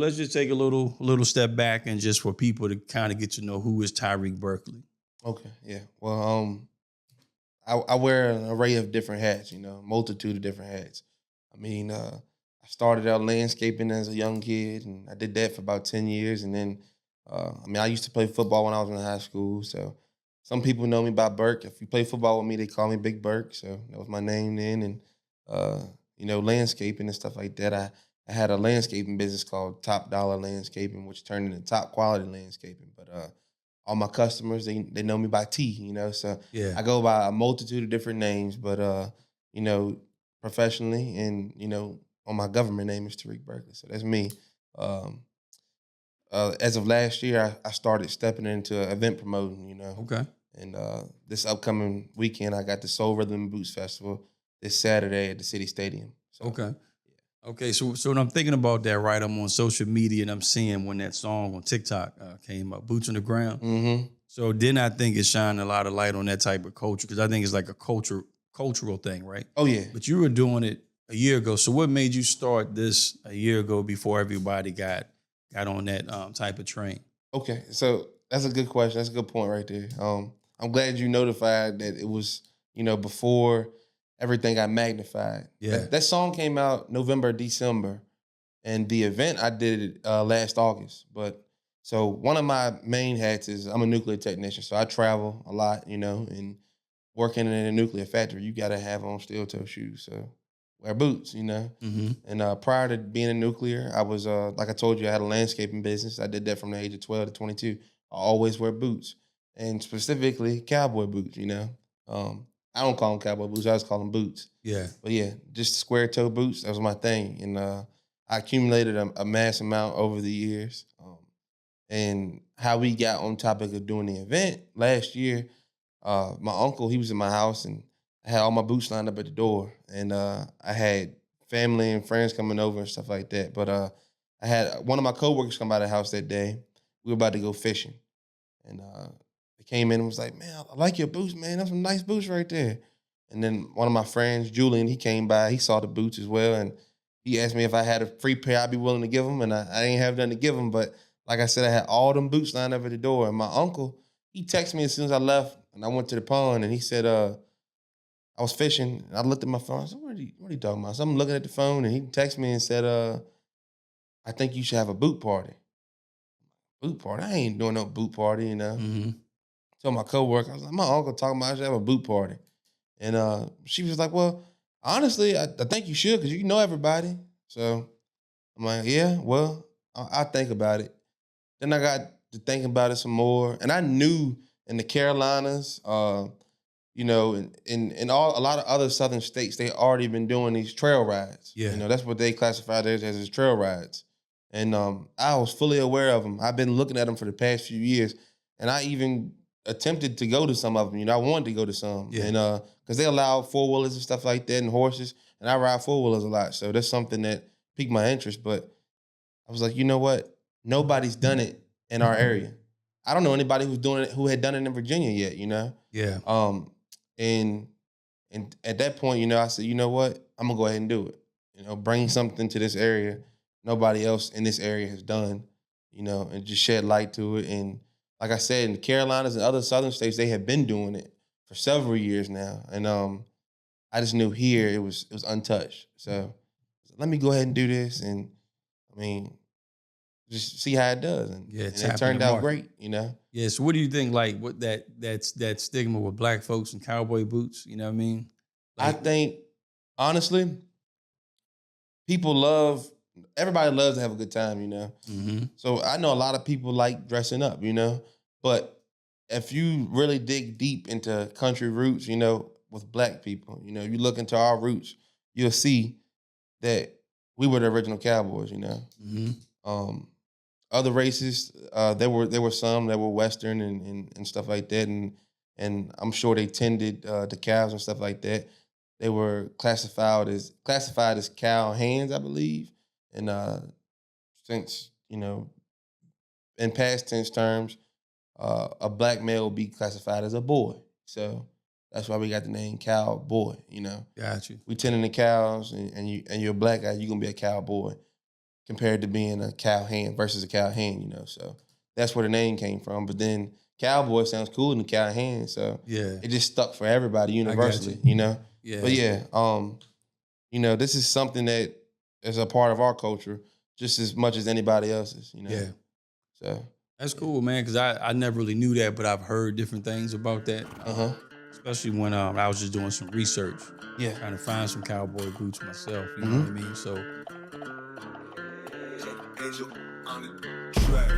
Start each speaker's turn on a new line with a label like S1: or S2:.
S1: let's just take a little step back and just for people to kind of get to know who is Tyreek Berkley.
S2: Okay, yeah. Well, I wear an array of different hats, multitude of different hats. I mean, I started out landscaping as a young kid, and I did that for about 10 years. And then, I used to play football when I was in high school. So some people know me by Berke. If you play football with me, they call me Big Berke. So that was my name then. And, landscaping and stuff like that. I had a landscaping business called Top Dollar Landscaping, which turned into Top Quality Landscaping. But all my customers, they know me by T, So
S1: Yeah.
S2: I go by a multitude of different names, but professionally and on my government name is Tyreek Berkley. So that's me. Um, as of last year, I started stepping into event promoting,
S1: Okay.
S2: And this upcoming weekend, I got the Soul Rhythm and Boots Festival this Saturday at the City Stadium. So,
S1: Okay. Okay, so when I'm thinking about that, right, I'm on social media and I'm seeing when that song on TikTok came up, Boots on the Ground.
S2: Mm-hmm.
S1: So then I think it's shining a lot of light on that type of culture because I think it's like a cultural thing, right?
S2: Oh, yeah.
S1: But you were doing it a year ago. So what made you start this a year ago before everybody got on that type of train?
S2: Okay, so that's a good question. That's a good point right there. I'm glad you notified that it was, before everything got magnified.
S1: Yeah.
S2: That song came out November, December, and the event I did it last August. But so one of my main hats is I'm a nuclear technician, so I travel a lot, and working in a nuclear factory, you got to have on steel toe shoes. So wear boots,
S1: Mm-hmm.
S2: And prior to being a nuclear, I was, like I told you, I had a landscaping business. I did that from the age of 12 to 22. I always wear boots, and specifically cowboy boots, I don't call them cowboy boots. I just call them boots.
S1: Yeah.
S2: But yeah, just square toe boots. That was my thing. And I accumulated a mass amount over the years. And how we got on topic of doing the event last year, my uncle, he was in my house and I had all my boots lined up at the door. And I had family and friends coming over and stuff like that. But I had one of my coworkers come by the house that day. We were about to go fishing. And they came in and was like, man, I like your boots, man. That's some nice boots right there. And then one of my friends, Julian, he came by. He saw the boots as well. And he asked me if I had a free pair, I'd be willing to give him. And I didn't have nothing to give him. But like I said, I had all them boots lined up at the door. And my uncle, he texted me as soon as I left. And I went to the pond. And he said, I was fishing. And I looked at my phone. I said, what are you talking about? So I'm looking at the phone. And he texted me and said, I think you should have a boot party. Boot party? I ain't doing no boot party,
S1: Mm-hmm.
S2: Told my coworker, I was like, my uncle talking about I should have a boot party. And she was like, well, honestly, I think you should because you know everybody. So I'm like, yeah, well, I'll think about it. Then I got to thinking about it some more. And I knew in the Carolinas, in all a lot of other southern states, they already been doing these trail rides.
S1: Yeah.
S2: That's what they classify theirs as trail rides. And I was fully aware of them. I've been looking at them for the past few years. And I even attempted to go to some of them. I wanted to go to some.
S1: Yeah.
S2: And because they allow four-wheelers and stuff like that and horses. And I ride four-wheelers a lot. So that's something that piqued my interest. But I was like, you know what? Nobody's done it in our area. I don't know anybody who had done it in Virginia yet,
S1: Yeah.
S2: And at that point, I said, you know what? I'm gonna go ahead and do it. Bring something to this area nobody else in this area has done, and just shed light to it. And like I said, in the Carolinas and other southern states, they have been doing it for several years now. And I just knew here it was untouched. So let me go ahead and do this. And just see how it does. And it turned out great,
S1: Yeah. So what do you think, like, what that stigma with black folks and cowboy boots, you know what I mean?
S2: I think, honestly, everybody loves to have a good time,
S1: Mm-hmm.
S2: So I know a lot of people like dressing up, but if you really dig deep into country roots, with black people, you look into our roots, you'll see that we were the original cowboys,
S1: Mm-hmm.
S2: Other races, there were some that were Western and stuff like that, and I'm sure they tended to cows and stuff like that. They were classified as cow hands, I believe, and since in past tense terms, a black male will be classified as a boy, so that's why we got the name Cowboy.
S1: Got you.
S2: We tending to cows, and you're a black guy, you're gonna be a cowboy. compared to being a cow hand versus a cow hand, you know. So that's where the name came from. But then Cowboy sounds cooler than cow hand, so
S1: Yeah.
S2: it just stuck for everybody universally,
S1: you.
S2: you know.
S1: Yeah.
S2: But yeah, you know, this is something that is a part of our culture just as much as anybody else's, you know.
S1: Yeah.
S2: So
S1: That's cool, man, because I never really knew that, but I've heard different things about that. Especially when I was just doing some research.
S2: Yeah.
S1: Trying to find some cowboy boots myself, you know what I mean? So
S3: Angel on the track.